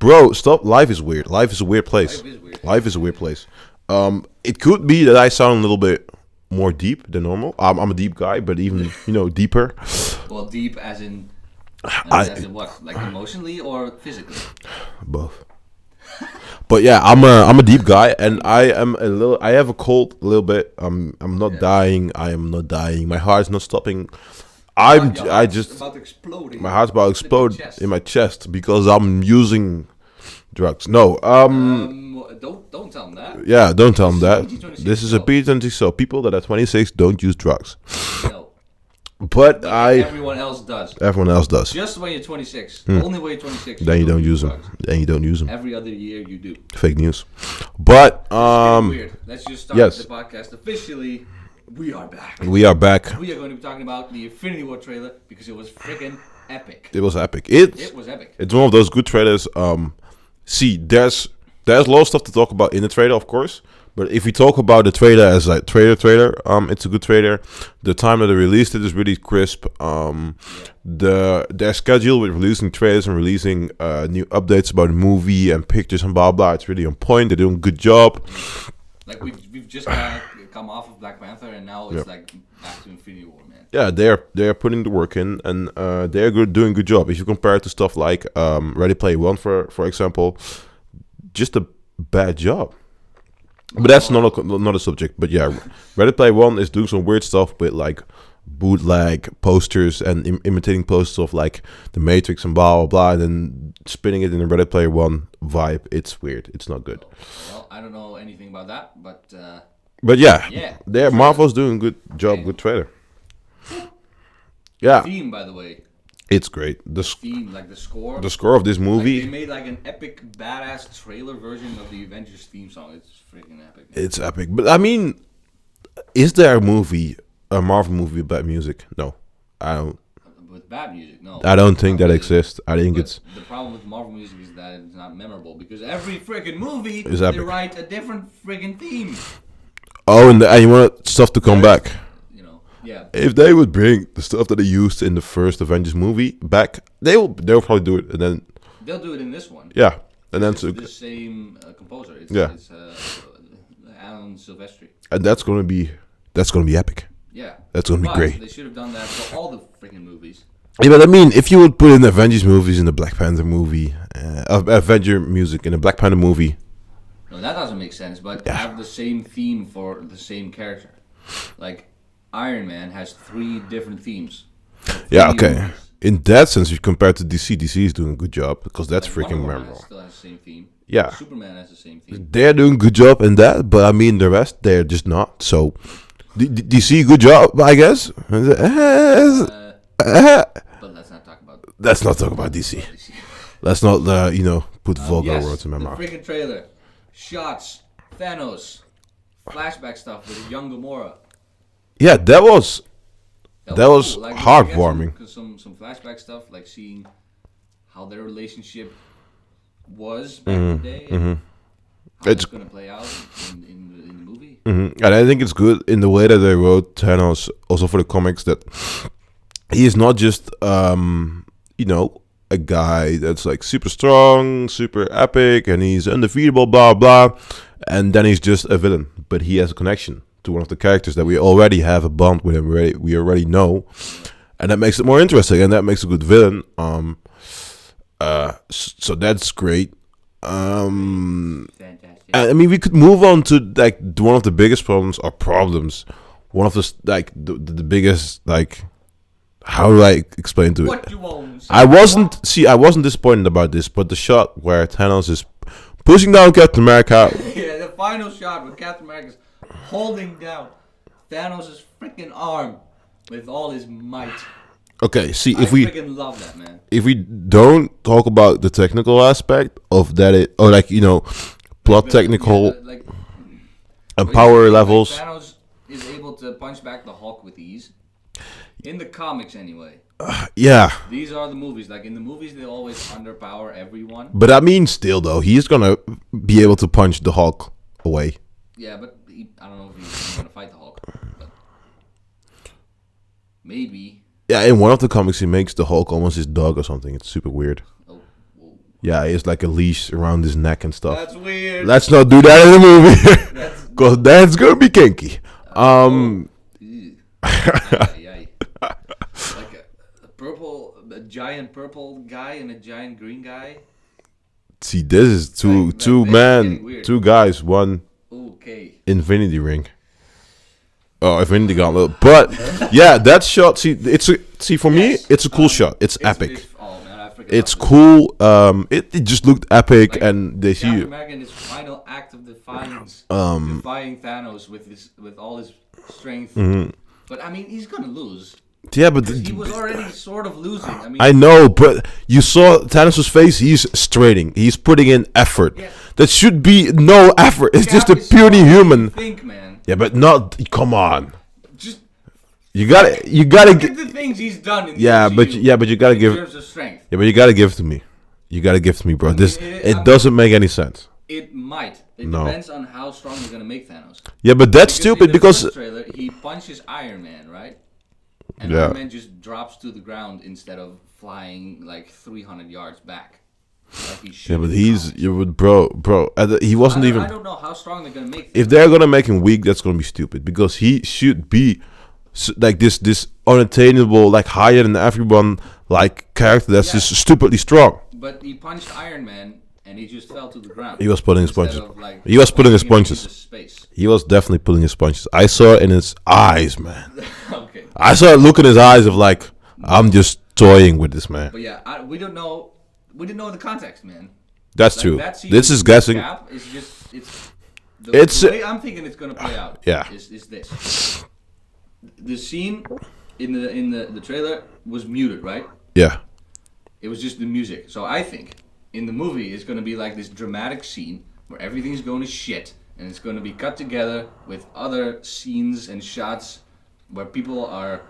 bro, stop. Life is weird. Life is a weird place. Life is weird. Life is a weird place. It could be that I sound a little bit more deep than normal. I'm a deep guy, but even deeper. Well, deep as in what? Like emotionally or physically? Both. But yeah, I'm a deep guy, and I have a cold a little bit. I'm not dying. I am not dying. My heart's not stopping. About to explode. My heart's about to explode in my chest because I'm using drugs. No, don't tell them that. Yeah, don't tell them that. This is a PG-26, so people that are 26 don't use drugs. No. But everyone else does. Everyone else does. Just when you're 26. Only when you're 26. Then you don't use them. Then you don't use them. Every other year you do. Fake news. But weird. Let's just start the podcast officially. We are back. We are back. We are going to be talking about the Infinity War trailer because it was freaking epic. It was epic. It was epic. It's one of those good trailers. See, there's a lot of stuff to talk about in the trailer, of course. But if we talk about the trailer as like trailer, it's a good trailer. The time that they released it is really crisp. Their schedule with releasing trailers and releasing new updates about the movie and pictures and blah blah, it's really on point. They're doing a good job. Like we've just come off of Black Panther and now it's like back to Infinity War, man. Yeah, they're putting the work in and they're doing a good job. If you compare it to stuff like Ready Player One, for example, just a bad job. But that's not a subject. But yeah, Ready Player One is doing some weird stuff with like bootleg posters and imitating posters of like the Matrix and blah blah blah, and then spinning it in a Ready Player One vibe. It's weird. It's not good. Well, I don't know anything about that, but yeah, Marvel's doing a good job. Good trailer. Yeah. The theme, by the way. It's great. The theme, like the score. The score of this movie. Like they made like an epic, badass trailer version of the Avengers theme song. It's freaking epic. It's epic. But I mean, is there a Marvel movie with bad music? No, I don't. With bad music, no. I don't think that exists. I think it's. The problem with Marvel music is that it's not memorable because every freaking movie they write a different freaking theme. Oh, and you want stuff to come back. Yeah. If they would bring the stuff that they used in the first Avengers movie back, they'll probably do it, and then they'll do it in this one. Yeah, and then it's the same composer. It's Alan Silvestri, and that's gonna be epic. Yeah, that's gonna be great. They should have done that for all the freaking movies. Yeah, but I mean, if you would put in the Avengers movies in the Black Panther movie, Avenger music in the Black Panther movie, no, that doesn't make sense. But have the same theme for the same character, like. Iron Man has 3 different themes. Yeah, okay. Movies. In that sense, if you compare to DC, DC is doing a good job because that's freaking memorable. Still has the same theme. Yeah. Superman has the same theme. They're doing a good job in that, but I mean the rest, they're just not. So, DC, good job, I guess. But let's not talk about. Let's not talk about DC. Let's not, put vulgar words in my mouth. The freaking trailer, shots, Thanos, flashback stuff with a young Gamora. Yeah, that was cool. Like, heartwarming. Some flashback stuff, like seeing how their relationship was back in the day, and how it's going to play out in the movie. And I think it's good in the way that they wrote Thanos, also for the comics, that he is not just a guy that's like super strong, super epic, and he's undefeatable, blah blah, and then he's just a villain, but he has a connection to one of the characters that we already have a bond with him. We already know, and that makes it more interesting, and that makes a good villain. So that's great. Fantastic. I mean, we could move on to like one of the biggest problems. One of the biggest How do I explain to it? I wasn't disappointed about this, but the shot where Thanos is pushing down Captain America. Yeah, the final shot with Captain America's holding down Thanos' freaking arm with all his might. Okay, see, I freaking love that, man. If we don't talk about the technical aspect of that, plot technical and power levels. Thanos is able to punch back the Hulk with ease. In the comics, anyway. Yeah. These are the movies. Like, in the movies, they always underpower everyone. But I mean, still, though, he's gonna be able to punch the Hulk away. Yeah, but I don't know if he's gonna fight the Hulk. But maybe. Yeah, in one of the comics, he makes the Hulk almost his dog or something. It's super weird. Oh, whoa. Yeah, it's like a leash around his neck and stuff. That's weird. Let's not do that in the movie, because that's gonna be kinky. Yeah. Like a giant purple guy and a giant green guy. See, this is two Like, this is getting weird. two guys, one Okay. Infinity Ring. Oh, Infinity Gauntlet. But yeah, that shot. See, for me, it's a cool shot. It's epic. Oh man, I forgot. It's cool. It just looked epic, Like, and they see Captain America in his final act of defiance, defying Thanos with all his strength. But I mean, he's gonna lose. Yeah, but He was already sort of losing. I mean, I know, but you saw Thanos' face. He's straining. He's putting in effort. Yeah. That should be no effort. It's just a Cap is purely smarter than human. you think, man. Yeah, but not. Come on. Just You gotta look get. at the things he's done. In the Yeah, MCU but you gotta in give. terms of strength. Yeah, but you gotta give it to me. You gotta give it to me, bro. This I it mean, doesn't make any sense. It might. It No. depends on how strong you're gonna make Thanos. Yeah, but that's Because in stupid the because first trailer, he punches Iron Man, right? And Yeah. Iron Man just drops to the ground instead of flying like 300 yards back. Like he should. yeah, but bro. He wasn't even. I don't know how strong they're gonna make. If they're gonna make him weak, that's gonna be stupid because he should be like this unattainable, like higher than everyone, like character that's just stupidly strong. But he punched Iron Man and he just fell to the ground. He was pulling his Instead punches. of, like, He was pulling his punching him into punches. Space. He was definitely pulling his punches. I saw it in his eyes, man. Okay. I saw a look in his eyes of like, I'm just toying with this man. But yeah, we don't know. We didn't know the context, man. That's Like, true. that scene This is with guessing. Cap is just the way I'm thinking it's gonna play out. Yeah. Is this the scene in the trailer was muted, right? Yeah. It was just the music. So I think in the movie it's gonna be like this dramatic scene where everything's going to shit, and it's gonna be cut together with other scenes and shots where people are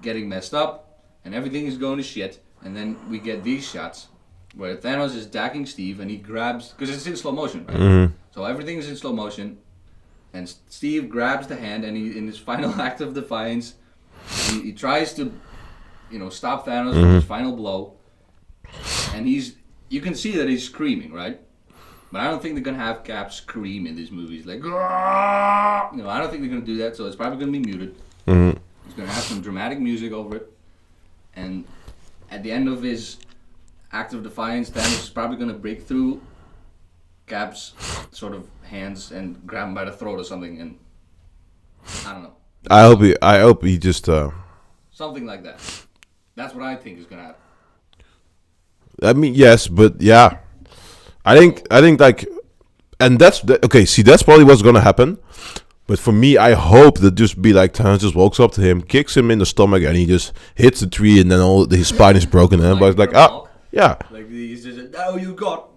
getting messed up and everything is going to shit, and then we get these shots where Thanos is dacking Steve and he grabs, because it's in slow motion, right? So everything is in slow motion, and Steve grabs the hand, and he, in his final act of defiance, he tries to, stop Thanos with his final blow, and you can see that he's screaming, right? But I don't think they're gonna have Cap scream in these movies, like, I don't think they're gonna do that. So it's probably gonna be muted. He's gonna have some dramatic music over it, and at the end of his act of defiance, Thanos is probably gonna break through Cap's sort of hands and grab him by the throat or something, and I don't know. I hope he just. Something like that. That's what I think is gonna happen. I mean, yes, but yeah, I think like, and okay. See, that's probably what's gonna happen. But for me, I hope that just be like Thanos just walks up to him, kicks him in the stomach, and he just hits the tree, and then his spine is broken, and everybody's like, yeah, Like he's just, now you got.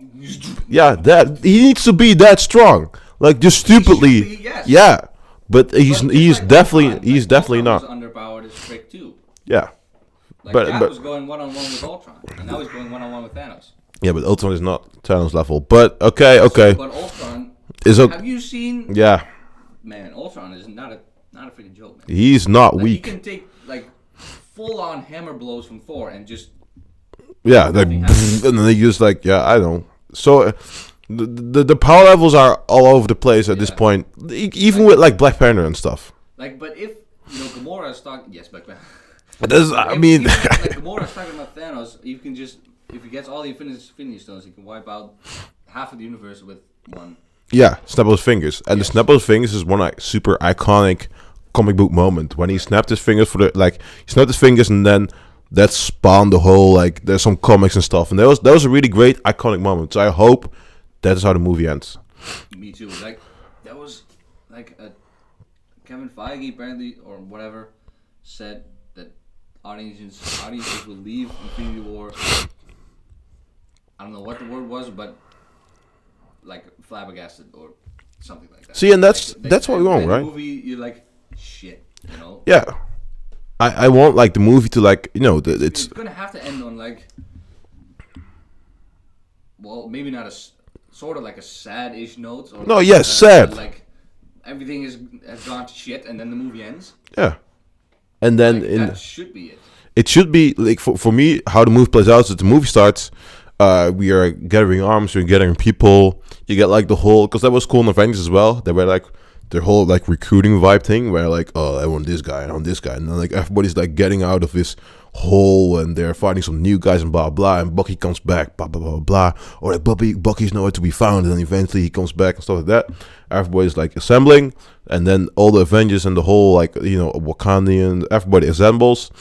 yeah. That he needs to be that strong, like just stupidly, be, yes. yeah. But he's like definitely Ultron. he's Like, definitely Ultron not. was underpowered as frick too. Yeah, Like But- Cap but- was going one-on-one with Ultron, and now he's going one-on-one with Thanos. yeah. But Ultron is not Thanos level. But okay. But Ultron, Is okay. have you seen? Yeah, Man, Ultron is not a freaking joke, man. he's not Like, weak. He can take like full-on hammer blows from Thor and just Yeah, like, Nothing happens. and then they just like, yeah, I don't. So the power levels are all over the place at this Yeah. point, even with like Black Panther and stuff. like. But if Gamora is talking, yes, Black Panther. But this, I mean, like Gamora is talking about Thanos, you can just, if he gets all the Infinity Stones, he can wipe out half of the universe with one. yeah, snap of his fingers, and the snap of his fingers is one like super iconic comic book moment when he snapped his fingers he snapped his fingers, and then that spawned the whole like there's some comics and stuff, and that was a really great iconic moment. So I hope that is how the movie ends. Me too. Like that was like Kevin Feige apparently or whatever said that audiences will leave Infinity War. I don't know what the word was, but like flabbergasted or something like that. See, and that's Like, that's what we want, the right? movie, you're like shit, Yeah, I want like the movie to like it's It's gonna have to end on like, well, maybe not sort of like a sad-ish note. Or No, like, yes, sad. Like everything has gone to shit, and then the movie ends. yeah, and then Like, in that should be it. it should be like for me how the movie plays out is that the movie starts, we are gathering arms, we're gathering people. You get like the whole, because that was cool in Avengers as well. They were like their whole like recruiting vibe thing, where like, oh, I want this guy, I want this guy, and then like everybody's like getting out of this hole, and they're fighting some new guys and blah blah. And Bucky comes back, blah blah blah blah. Or like Bucky's nowhere to be found, and then eventually he comes back and stuff like that. Everybody's like assembling, and then all the Avengers and the whole like Wakandian, everybody assembles,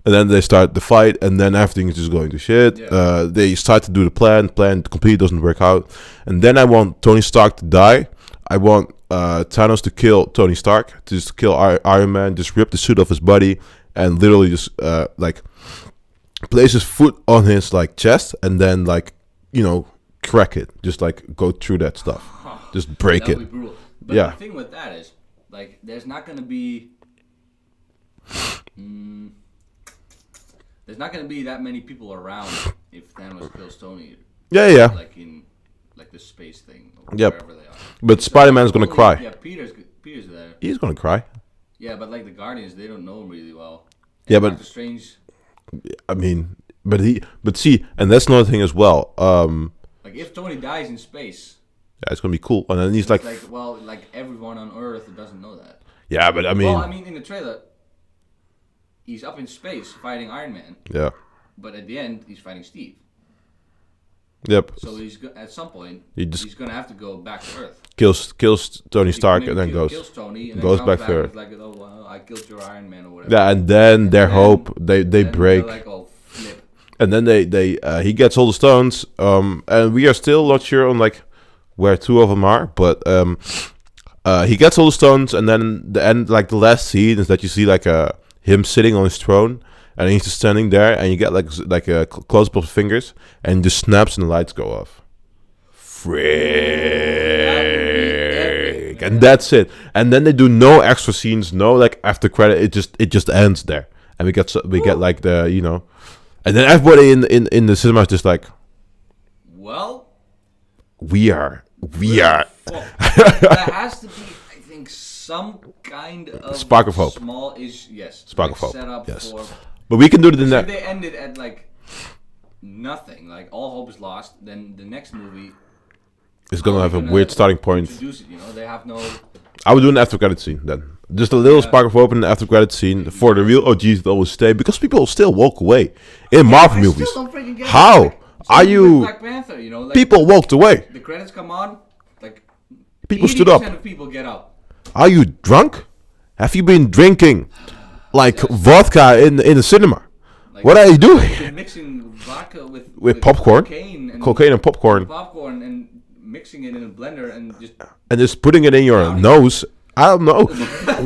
and then they start the fight, and then everything is just going to shit. Yeah. They start to do the plan completely doesn't work out, and then I want Tony Stark to die. I want Thanos to kill Tony Stark, to just kill Iron Man, just rip the suit off his body, and literally just like place his foot on his like chest, and then like crack it, just like go through that stuff, just break it. Be brutal. But Yeah. the thing with that is, like, there's not gonna be that many people around if Thanos kills Tony. Yeah. Like in like the space thing. Or Yep. Wherever they are. But So Spider-Man's gonna only- cry. Yeah, Peter's there. He's gonna cry. Yeah, but like the Guardians, they don't know him really well. Yeah, And but- Doctor Strange, I mean, but see, and that's another thing as well. like if Tony dies in space, Yeah, it's gonna be cool. And then he's it's like, like everyone on Earth doesn't know that. yeah, but I mean, In the trailer, he's up in space fighting Iron Man, yeah, but at the end he's fighting Steve. yep. So at some point he's gonna have to go back to Earth. kills Tony Stark, He and then kills Tony, and goes then back comes there. and is like, oh well, I killed your Iron Man or whatever. Yeah, and then their then- hope they Then break, they're like, oh flip. and then they he gets all the stones. And we are still not sure on like where two of them are, but he gets all the stones, and then the end, like the last scene is that you see like him sitting on his throne, and he's just standing there, and you get like a close up of his fingers, and he just snaps, and the lights go off. Frick. And that's it. And then they do no extra scenes, no like after credit. It just ends there, and we get like the and then everybody in the cinema is just like, Well, we are. fuck. There has to be, I think, some kind of Spark of hope. Small-ish, yes. Spark like of hope, Set up yes. for. But we can do it in If that. they ended at like nothing, like all hope is lost, then the next movie. It's gonna how are have a they weird starting point. Introduce it, they have no. I would do an after credit scene then. Just a little Yeah. spark of hope in the after credit scene for the real OGs that will stay, because people still walk away in Marvel I movies. still don't freaking get it. How Like, are same with you? Black Panther, like, People walked away. The credits come on, like People stood up. 80% of people get up. Are you drunk? Have you been drinking like vodka in the cinema? Like, What are you doing? They're mixing vodka With popcorn, cocaine and popcorn, popcorn and mixing it in a blender and and just putting it in your Brownie. nose. I don't know.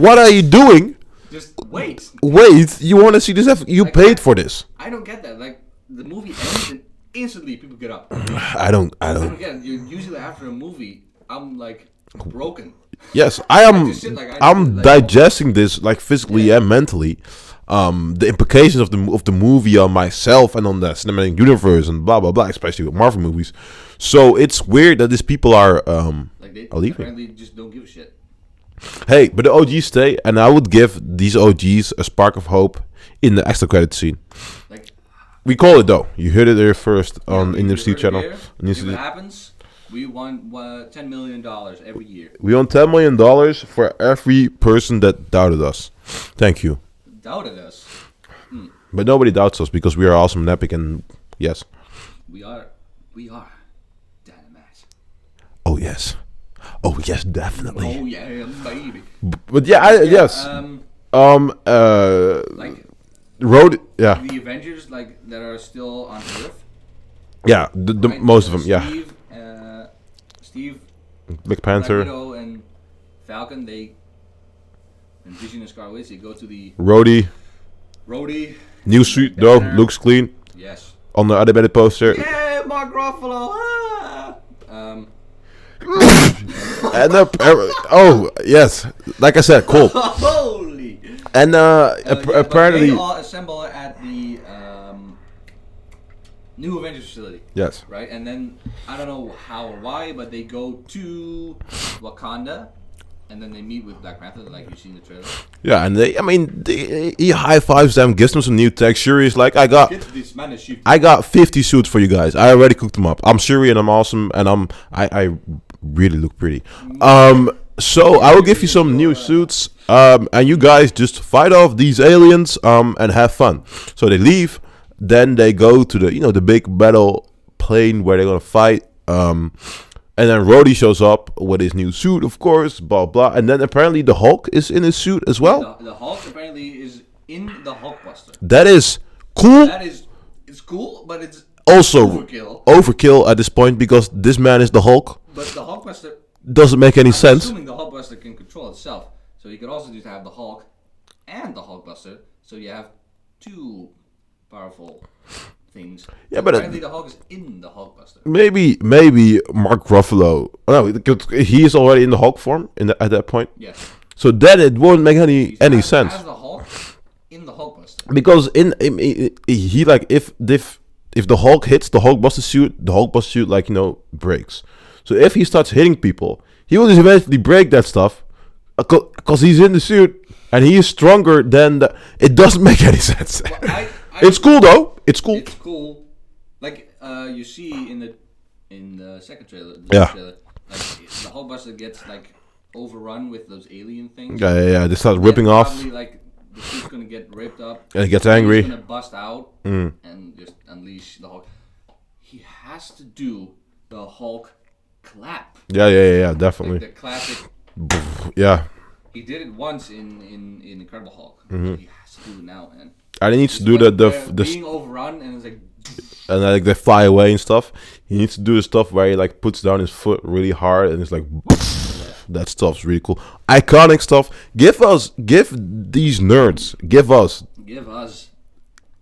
What are you doing? just wait. Wait, you want to see this? You Like, paid for this. I don't get that. Like the movie ends and instantly people get up. I don't. I don't get it. Usually after a movie, I'm like broken. Yes, I am. just sit like- I'm like- digesting this like physically and mentally. The implications of the movie on myself and on the cinematic universe and blah blah blah, especially with Marvel movies. So it's weird that these people are Like they leaving. apparently just don't give a shit. Hey, but the OGs stay, and I would give these OGs a spark of hope in the extra credit scene. Like We call it though. You heard it there first on in the you heard it channel. here. On the If it NXT. happens, we want $10 million every year. We want $10 million for every person that doubted us. Thank you. Doubted us. But nobody doubts us because we are awesome and epic, and yes. We are dynamite. Oh yes. Oh yes, definitely. Oh yeah, baby. But yeah, yes. Like Road. Yeah, the Avengers, like that are still on Earth. yeah. The right? most of them. Yeah. Steve, Black Black Panther, Widow, and Falcon. And Vision and Scarlet Witch. They go to the Rhodey, Rhodey. new suit though, Banner. looks clean Yes. on the animated poster. Yeah, Mark Ruffalo. Ah! And oh yes, like I said, cool. Holy. And But apparently, they all assemble at the new Avengers facility. yes. Right, and then I don't know how or why, but they go to Wakanda, and then they meet with Black Panther, like you see in the trailer. Yeah, and he high fives them, gives them some new tech. Shuri is like, I got 50 suits for you guys. I already cooked them up. I'm Shuri and I'm awesome, and I really look pretty. So I will give you some new suits, and you guys just fight off these aliens, and have fun. So they leave, then they go to the big battle plane where they're gonna fight. And then Rhodey shows up with his new suit, of course, blah, blah. And then apparently the Hulk is in his suit as well. The Hulk apparently is in the Hulkbuster. That is cool. It's cool, but it's also overkill at this point because this man is the Hulk. But the Hulkbuster doesn't make any sense. Assuming the Hulkbuster can control itself. So you could also just have the Hulk and the Hulkbuster. So you have two powerful things. Yeah, but apparently the Hulk is in the Hulkbuster. Maybe Mark Ruffalo. No, he is already in the Hulk form at that point. Yes. So then it won't make any sense. Has the Hulk in the Hulkbuster. Because he like if the Hulk hits the Hulkbuster suit breaks. So if he starts hitting people, he will just eventually break that stuff because he's in the suit and he is stronger than it doesn't make any sense. Well, it's cool though. It's cool. It's cool. Like you see in the second trailer. Trailer, like the Hulkbuster gets like overrun with those alien things. Yeah. They start ripping off. Probably like the suit's gonna get ripped up. And he gets angry. He's gonna bust out and just unleash the Hulk. He has to do the Hulk clap. Yeah, definitely. Like the classic. Yeah. He did it once in Incredible Hulk. He has to do it now, man. And he needs to do the being overrun and it's like. And like they fly away and stuff. He needs to do the stuff where he like puts down his foot really hard and it's like. That stuff's really cool. Iconic stuff. Give these nerds. Give us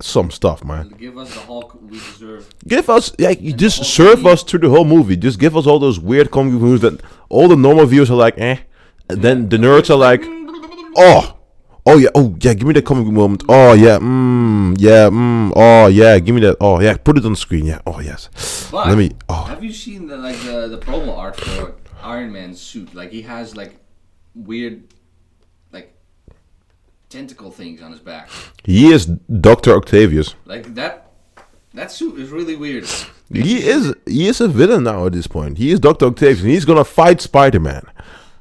some stuff, man. Give us the Hulk we deserve. Give us, you just serve us through the whole movie. Just give us all those weird comic movies that all the normal viewers are like, eh. And then the nerds are like, oh yeah, give me that comic moment. Oh yeah, oh yeah, give me that. Oh yeah, put it on the screen. Yeah, oh yes. But have you seen the promo art for Iron Man's suit? Like he has like weird like tentacle things on his back. He is Dr. Octavius. Like that suit is really weird. He is a villain now at this point. He is Dr. Octavius and he's gonna fight Spider-Man.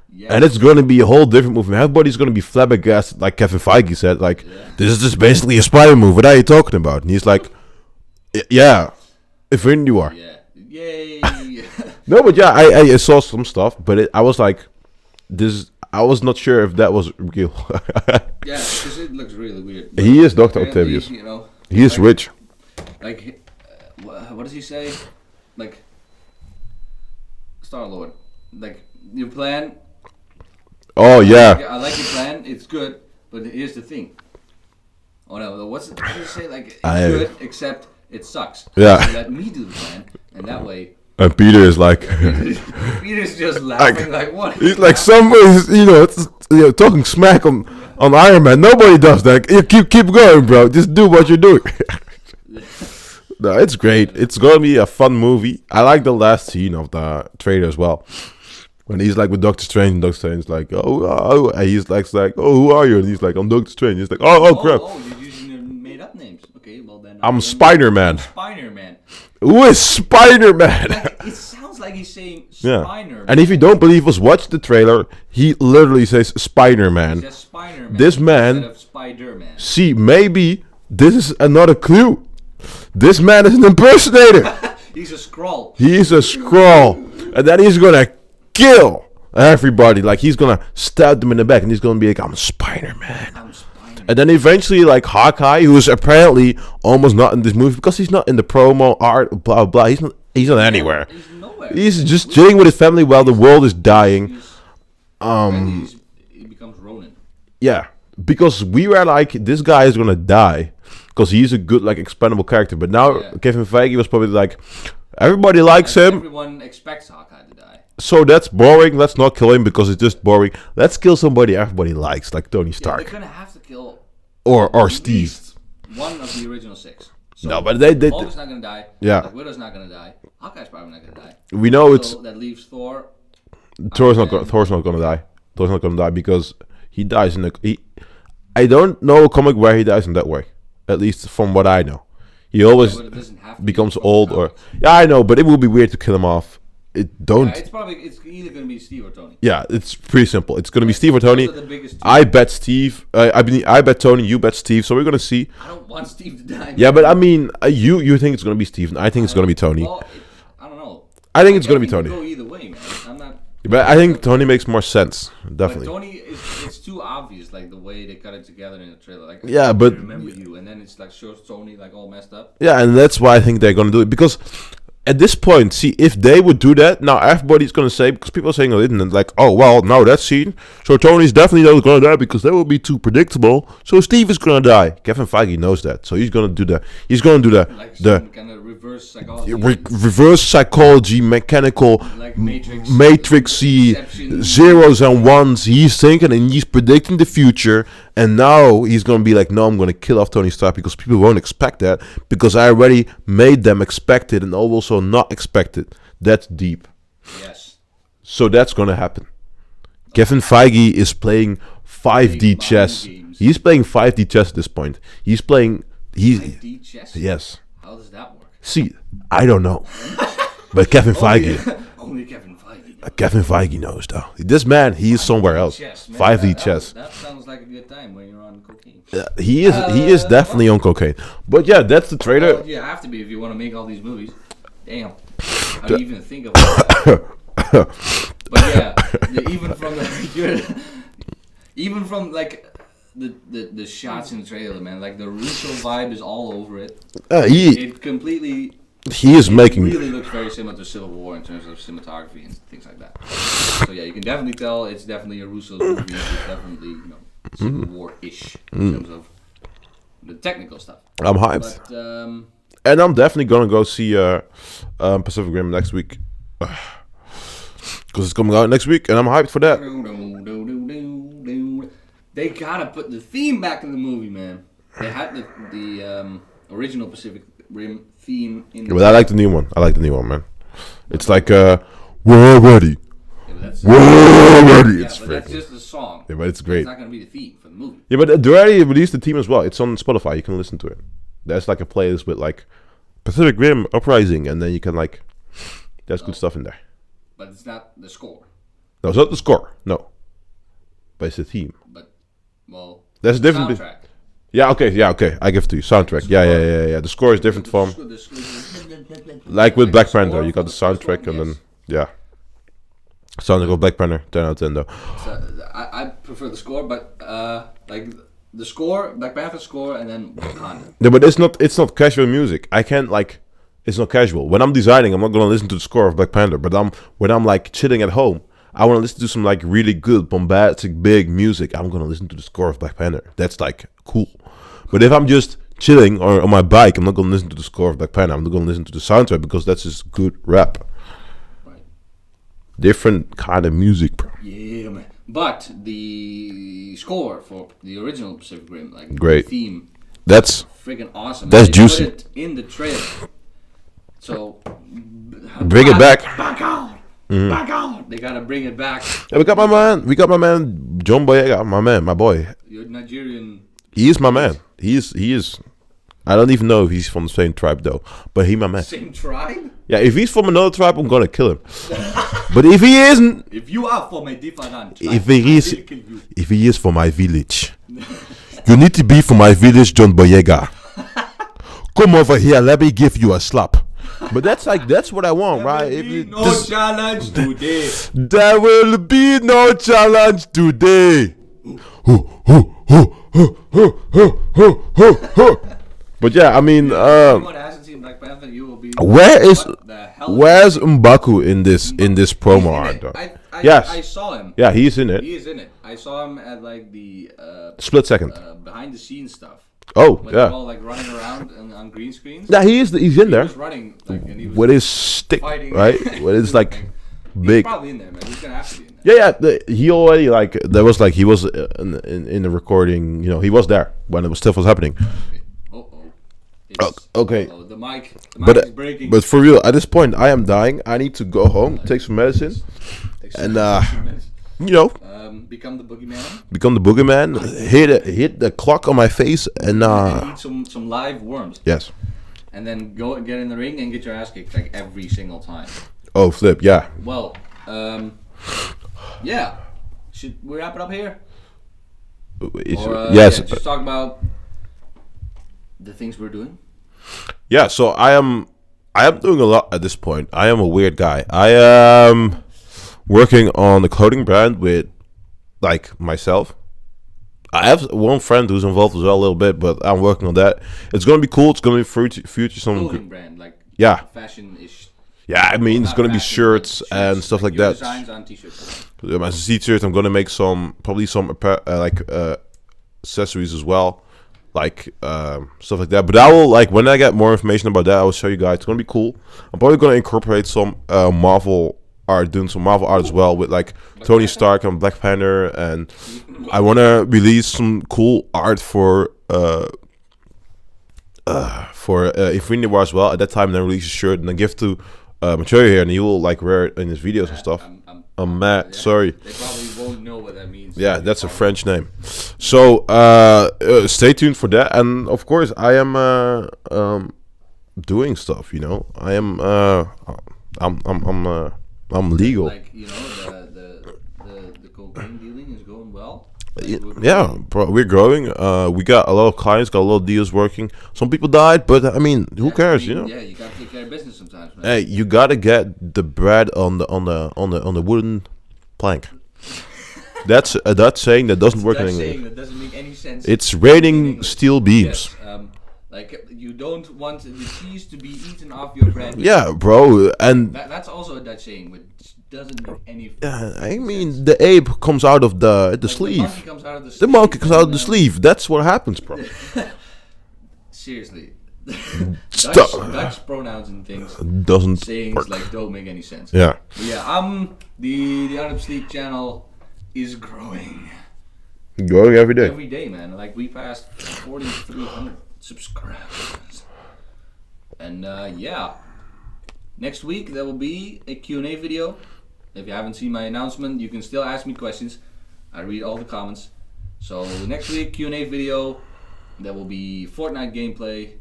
Yes. And it's gonna be a whole different movie. Everybody's gonna be flabbergasted, like Kevin Feige said, like this is just basically a Spider movie. What are you talking about? And he's like, yeah, Infinity War. Yeah. Yay. No, but yeah, I saw some stuff, but I was like, I was not sure if that was real. Yeah, because it looks really weird. But he is Dr. Octavius. He is rich. Like, what does he say? Like, Star-Lord. Like, your plan. Oh yeah. I like your plan. It's good, but here's the thing. Oh no, what does it say? Like, it's good, except it sucks. Yeah. So let me do the plan, and that way. And Peter is like, Peter's just laughing like what? He's like somebody's, talking smack on Iron Man. Nobody does that. You keep going, bro. Just do what you're doing. No, it's great. It's gonna be a fun movie. I like the last scene of the trailer as well. When he's like with Doctor Strange, and Doctor Strange is like, oh, and he's like, oh, who are you? And he's like, I'm Doctor Strange. He's like, oh, crap. Oh, you're using made up names. Okay, well then. I'm Spider-Man. Spider-Man. Who is Spider-Man? Like, it sounds like he's saying Spider-Man. And if you don't believe us, watch the trailer. He literally says Spider-Man. He says Spider-Man. This man. Instead of Spider-Man. See, maybe this is another clue. This man is an impersonator. He's a Skrull. He's a Skrull. And then he's gonna kill everybody. Like, he's gonna stab them in the back. And he's gonna be like, I'm Spider-Man. And then eventually, like, Hawkeye, who is apparently almost not in this movie because he's not in the promo art, blah, blah. He's not anywhere. He's nowhere. He's just chilling with his family while the world is dying. He becomes Ronin. Yeah. Because we were like, this guy is gonna die. Because he's a good, like, expendable character. But now, Kevin Feige was probably like, everybody likes him. Everyone expects Hawkeye to die. So that's boring. Let's not kill him because it's just boring. Let's kill somebody everybody likes, like Tony Stark. They're gonna have to kill or Steve. One of the original 6. So no, but they Hulk's not gonna die. Yeah. Like, Widow's not gonna die. Hawkeye's probably not gonna die. We know so that leaves Thor. Thor's not gonna die. Tony's not gonna die because he dies in I don't know a comic where he dies in that way. At least from what I know, he always But it doesn't have to becomes be from old. the Or comics. I know, but it would be weird to kill him off. It don't. It's either gonna be Steve or Tony. Yeah, it's pretty simple. It's gonna be Steve or Those Tony. are the biggest two. I bet Steve. I bet Tony. You bet Steve. So we're gonna see. I don't want Steve to die. Yeah, but I mean, you think it's gonna be Steve, and I think it's gonna be Tony. Well, I don't know. I think it's gonna be It can Tony. Go either way, man. I'm not. But I think Tony makes more sense. But Definitely. Tony it's too obvious, like the way they cut it together in the trailer. Like, Yeah, I but- remember you, and then it's like shows Tony like all messed up. Yeah, and that's why I think they're gonna do it because at this point, see, if they would do that, now everybody's gonna say because people are saying on the internet like, oh well, no, that scene, so Tony's definitely not gonna die because that would be too predictable. So Steve is gonna die. Kevin Feige knows that, so he's gonna do that. He's gonna do that. Like The some kind of reverse psychology. reverse psychology, mechanical, Like Matrix. matrixy Inception. zeros and ones. He's thinking and he's predicting the future, and now he's gonna be like, no, I'm gonna kill off Tony Stark because people won't expect that because I already made them expect it and also not expect it. That's deep. Yes. So that's gonna happen. Kevin Feige is playing 5D Mind chess. games. He's playing 5D chess at this point. He's playing. He's 5D chess. yes. How does that work? See, I don't know, but Kevin Feige. Only Kevin Feige. knows. Kevin Feige knows though. This man, he's somewhere else. Chess, man. 5D That- chess. That sounds like a good time when you're on cocaine. He is definitely on cocaine. But yeah, that's the trailer. Well, you have to be if you want to make all these movies. Damn. How do you even think of that? But yeah, even from the even from like the shots in the trailer, man, like the Russo vibe is all over it. He It completely is making. really looks very similar to Civil War in terms of cinematography and things like that. So yeah, you can definitely tell it's definitely a Russo movie. It's definitely Civil War-ish in terms of the technical stuff. I'm hyped, But and I'm definitely gonna go see Pacific Rim next week because it's coming out next week, and I'm hyped for that. they gotta put the theme back in the movie, man. They had the original Pacific Rim theme in. But I like the new one. I like the new one, man. It's like we're ready. Yeah, but that's, We're ready. yeah, It's but that's freaking. just the song. Yeah, but it's It's great. not gonna be the theme for the movie. Yeah, but they already released the theme as well. It's on Spotify. You can listen to it. There's like a playlist with like Pacific Rim Uprising, and then you can like. There's good stuff in there. But it's not the score. No, it's not the score. No, but it's the theme. But well, There's a different. soundtrack. Yeah, okay. I give it to you. Soundtrack. Yeah. The score is different from like with Black Panther. You got the soundtrack and then yeah. Soundtrack of Black Panther. 10 out of 10 though. So, I prefer the score, but like the score, Black Panther score, and then Wakanda. Yeah, but it's not casual music. I can't like. It's not casual. When I'm designing, I'm not gonna listen to the score of Black Panther. But when I'm like chilling at home, I want to listen to some like really good bombastic big music. I'm gonna listen to the score of Black Panther. That's like cool. But if I'm just chilling or on my bike, I'm not gonna listen to the score of Black Panther. I'm not gonna listen to the soundtrack because that's just good rap. Right. Different kind of music, bro. Yeah, man. But the score for the original Pacific Rim, like Great. the theme, That's friggin' awesome. That's They juicy. Put it in the trailer. So Bring it back. Back on. Back on. They gotta bring it back. yeah, we got my man John Boyega, my boy. You're Nigerian. He is my man. He is. I don't even know if he's from the same tribe though, but he my man. Same tribe? Yeah, if he's from another tribe, I'm gonna kill him. But if he isn't, If you are from a different tribe, if he is, I will kill you. if he is from my village, you need to be from my village, John Boyega. Come over here, let me give you a slap. But that's what I want, right? If you, No challenge today. there will be no challenge today. But yeah, I mean, Anyone that hasn't seen Black Panther, you will be. where's What the hell? Mbaku in this promo He's in art? it. Though? Yes. Yes. I saw him. Yeah, he's in it. He is in it. I saw him at like the Split second. behind the scenes stuff. Oh When they're yeah, all like running around on green screens. yeah, he's in He there was running like, and he was with his stick, fighting. right? With his like He's big. probably in there, man. He's gonna have to be in there. Yeah. He already like there was like he was in the recording. You know, he was there when it was stuff was happening. Okay. Oh, the mic is breaking. But for real, at this point, I am dying. I need to go home, take some medicine, Takes and 15 minutes. you know, become the boogeyman. become the boogeyman, hit the clock on my face, and And eat some live worms. yes. And then go and get in the ring and get your ass kicked like every single time. Oh, flip, yeah. Well, yeah. Should we wrap it up here? Yes. Yeah, just talk about the things we're doing. Yeah, so I am doing a lot at this point. I am a weird guy. I am working on a clothing brand with, like, myself. I have one friend who's involved as well a little bit, but I'm working on that. It's gonna be cool. It's gonna be future some Clothing brand, like fashion-ish. Yeah, I mean, it's gonna be shirts and stuff like that. Designs on t-shirts. As a t-shirt, I'm gonna make probably some accessories as well, like stuff like that. But I will, like, when I get more information about that, I will show you guys. It's gonna be cool. I'm probably gonna incorporate some Marvel art, doing some Marvel art as well with like Tony Stark and Black Panther, and I want to release some cool art for Infinity War as well at that time, and then release a shirt and then give to Matteo here, and he will like wear it in his videos and stuff. I'm mad. Yeah. Sorry. They probably won't know what that means. Yeah, that's a French name. So stay tuned for that, and of course I am doing stuff. You know, I am I'm legal. Like, you know, the cocaine dealing is going well. Yeah, bro, we're growing. We got a lot of clients, got a lot of deals working. Some people died, but I mean, who cares, you know? Yeah, you gotta take care of business sometimes, man. Hey, you gotta get the bread on the wooden plank. That's that saying that doesn't work in English. Saying that doesn't make any sense. It's raining steel beams. Yes, like, you don't want the cheese to be eaten off your bread. Yeah, bro, and that's also a Dutch saying, which doesn't make any. I mean, sense. The ape comes out of the sleeve. The monkey comes out of the sleeve. The monkey comes out of the sleeve. That's what happens, bro. Seriously. Dutch pronouns and things doesn't sayings work. Like don't make any sense. Yeah. But yeah, the Out of Sleep channel is growing. Growing every day. Every day, man. Like, we passed 4,300 subscribers. And yeah, next week there will be a Q&A video. If you haven't seen my announcement, you can still ask me questions. I read all the comments. So next week, Q&A video. There will be Fortnite gameplay.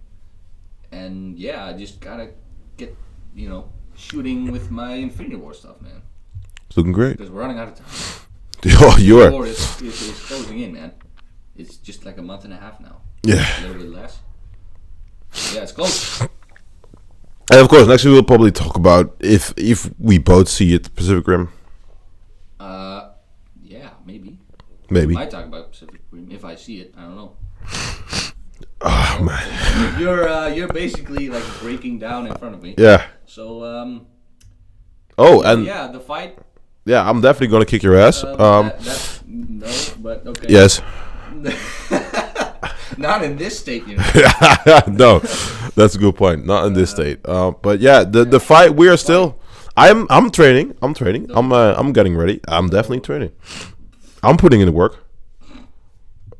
And yeah, I just gotta get, shooting with my Infinity War stuff, man. It's looking great. Because we're running out of time. Oh, you are. War is closing in, man. It's just like a month and a half now. Yeah. A little bit less. Yeah, it's close. And of course, next week we'll probably talk about if we both see it, Pacific Rim. Yeah, maybe. Maybe. We might talk about Pacific Rim if I see it. I don't know. Oh, man. You're basically like breaking down in front of me. Yeah. So and yeah, the fight. Yeah, I'm definitely gonna kick your ass. That's no, but okay. Yes. Not in this state, No, that's a good point. Not in this state. But yeah, the fight we are still. I'm training. I'm getting ready. I'm definitely training. I'm putting in the work.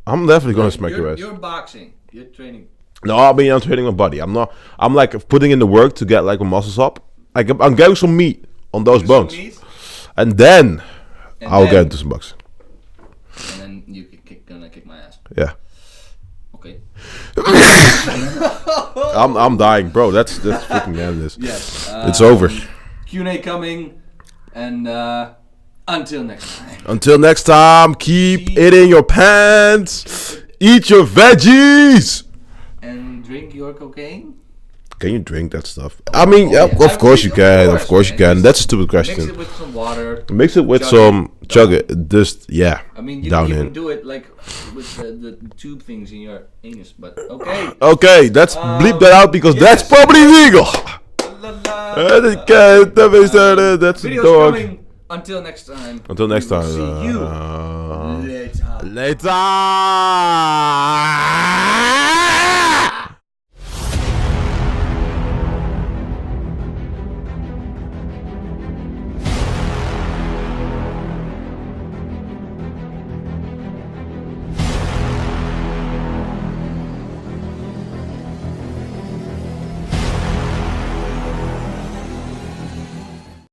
I'm definitely gonna smack your ass. You're boxing. You're training. No, I mean I'm training my body. I'm not. I'm like putting in the work to get like my muscles up. Like I'm getting some meat on those bones, and then I'll get into some boxing. And then you're gonna kick my ass. Yeah. Okay. I'm dying, bro. That's freaking the end of this. Yes. It's over. Q&A coming, and until next time. Until next time, keep it in your pants. Eat your veggies. And drink your cocaine. Can you drink that stuff? I mean, yeah, of course you can. Of course you can. That's a stupid question. Mix it with some water. Mix it with some chug it. Just yeah. I mean, you down can in. even do it like with the tube things in your anus, but okay. Okay, let's bleep that out because that's probably illegal. That's a Videos dog. coming. Until next time. Until next time. See you later. Later.